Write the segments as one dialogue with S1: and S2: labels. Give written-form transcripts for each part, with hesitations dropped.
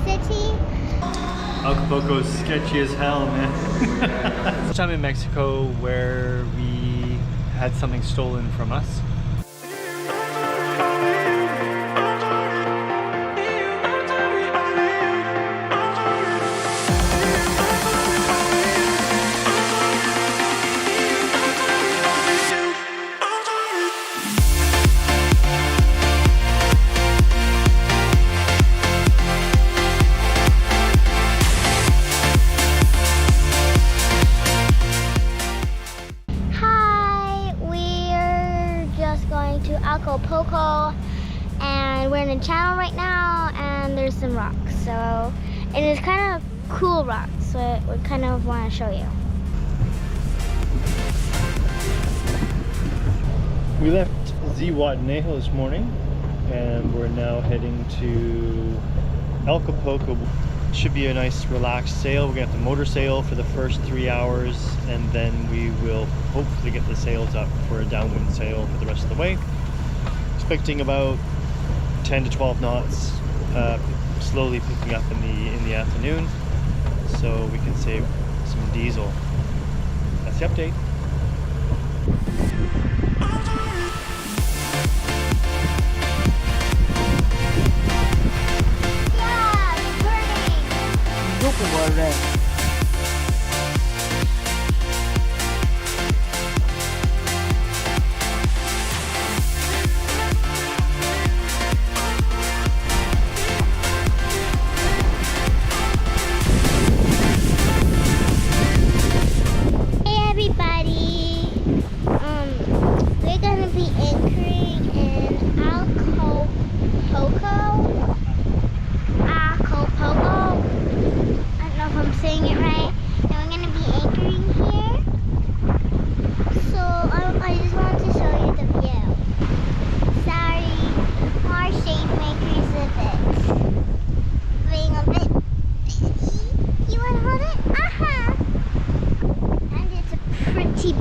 S1: city.
S2: Acapulco's sketchy as hell, man. First time in Mexico where we had something stolen from us.
S1: Acapulco, and we're in the channel right now, and there's some rocks, so, and it's kind of cool rocks, so we kind of want to show you.
S2: We left Zihuatanejo this morning and we're now heading to Acapulco. Should be a nice relaxed sail. We're gonna have to motor sail for the first 3 hours, and then we will hopefully get the sails up for a downwind sail for the rest of the way. Expecting about 10 to 12 knots, slowly picking up in the afternoon, so we can save some diesel. That's the update.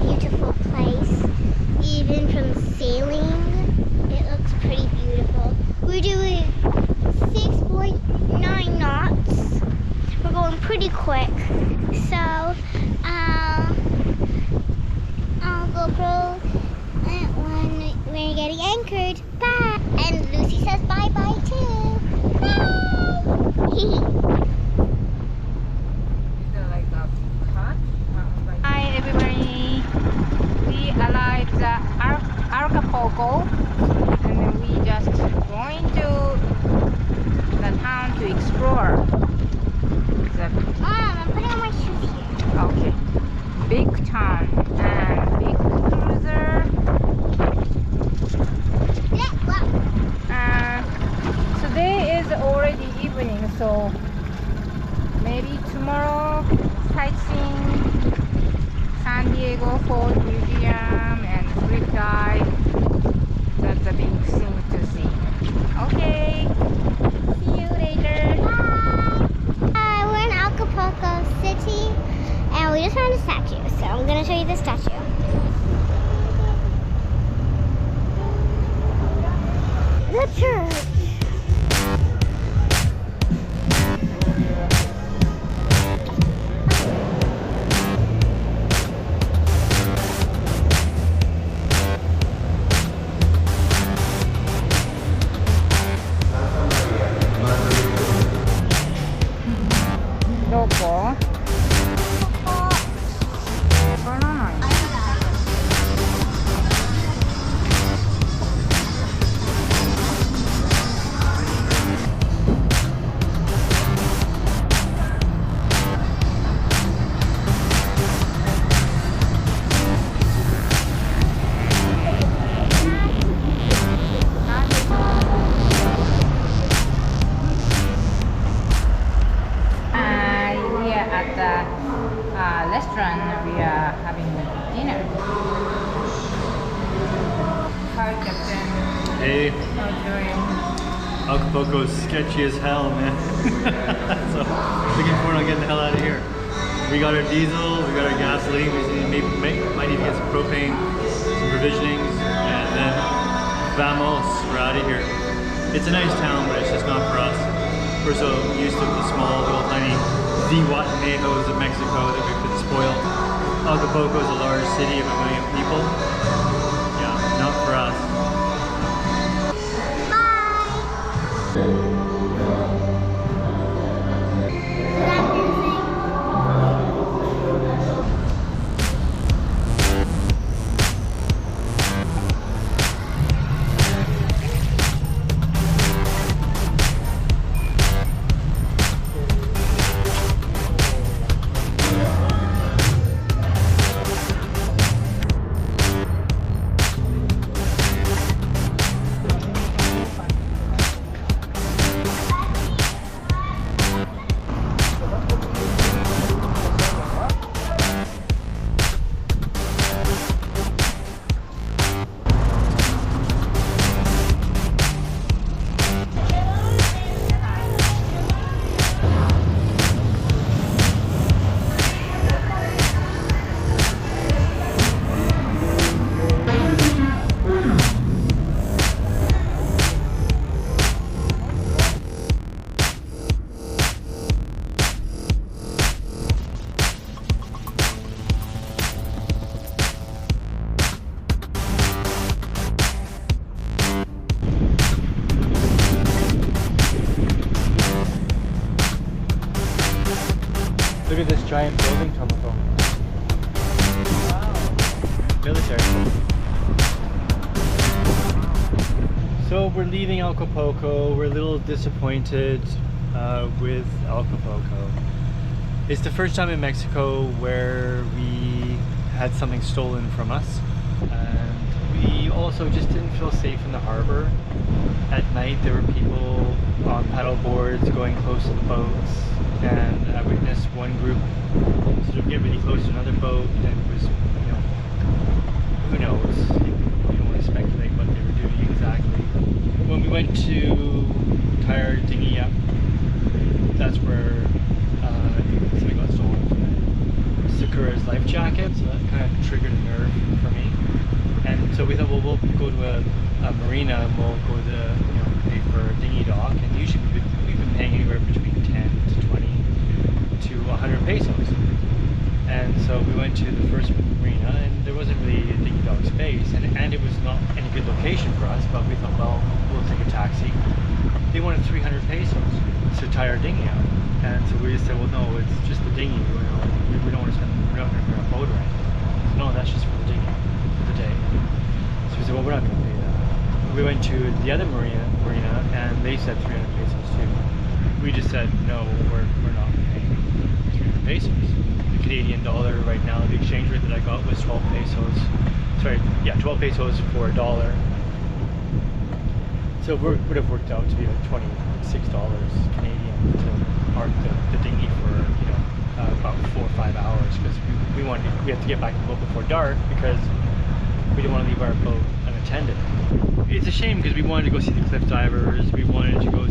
S1: Beautiful place, even from sailing it looks pretty beautiful. We're doing 6.9 knots. We're going pretty quick, so I'll GoPro when we're getting anchored. Bye. And Lucy says bye bye too. Bye.
S3: Hi everybody, we arrived at Acapulco and we just going to the town to explore.
S1: Mom, I'm putting on my shoes here.
S3: Okay, big town and big cruiser. Today is already evening, so maybe tomorrow sightseeing San Diego Fort Museum and Flip Dive. That's a big thing to see. Okay, see you later.
S1: Bye. We're in Acapulco City, and we just found a statue, so I'm going to show you the statue. The church.
S3: Restaurant, we are having dinner. Hi, Captain.
S2: Hey.
S3: How you doing?
S2: Acapulco's sketchy as hell, man. So looking forward to getting the hell out of here. We got our diesel, we got our gasoline, we might need to get some propane, some provisionings, and then vamos, we're out of here. It's a nice town, but it's just not for us. We're so used to the small little tiny Zihuatanejos of Mexico that we've been spoiled. Acapulco is a large city of 1 million people. Yeah, not for us. Look at this giant building, Tomoko. Wow. Military. So we're leaving Acapulco. We're a little disappointed with Acapulco. It's the first time in Mexico where we had something stolen from us. And we also just didn't feel safe in the harbor. At night there were people on paddle boards going close to the boats. And I witnessed one group sort of get really close to another boat, and it was, you know, who knows? You don't want to speculate what they were doing exactly. When we went to tie our dinghy up, that's where something got stolen from Sakura's life jacket, so that kind of triggered a nerve for me. And so we thought, well, we'll go to a marina and we'll go to, you know, pay for a dinghy dock, and usually we've been paying anywhere between 10 to 20 to 100 pesos. And so we went to the first marina, and there wasn't really a dinghy dock space, and it was not any good location for us, but we thought, well, we'll take a taxi. They wanted 300 pesos to tie our dinghy out. And so we just said, well, no, it's just the dinghy. We don't want to spend, we're not going to bring a boat or anything. So, no, that's just for the dinghy, for the day. So we said, well, we're not going to pay that. We went to the other marina, and they said 300 pesos too. We just said, no, we're not paying 300 pesos. The Canadian dollar right now, the exchange rate that I got was 12 pesos. Sorry, yeah, 12 pesos for $1. So it would have worked out to be like $26 Canadian to park the dinghy for, you know, about 4 or 5 hours, because we have to get back to the boat before dark because we didn't want to leave our boat unattended. It's a shame because we wanted to go see the cliff divers, we wanted to go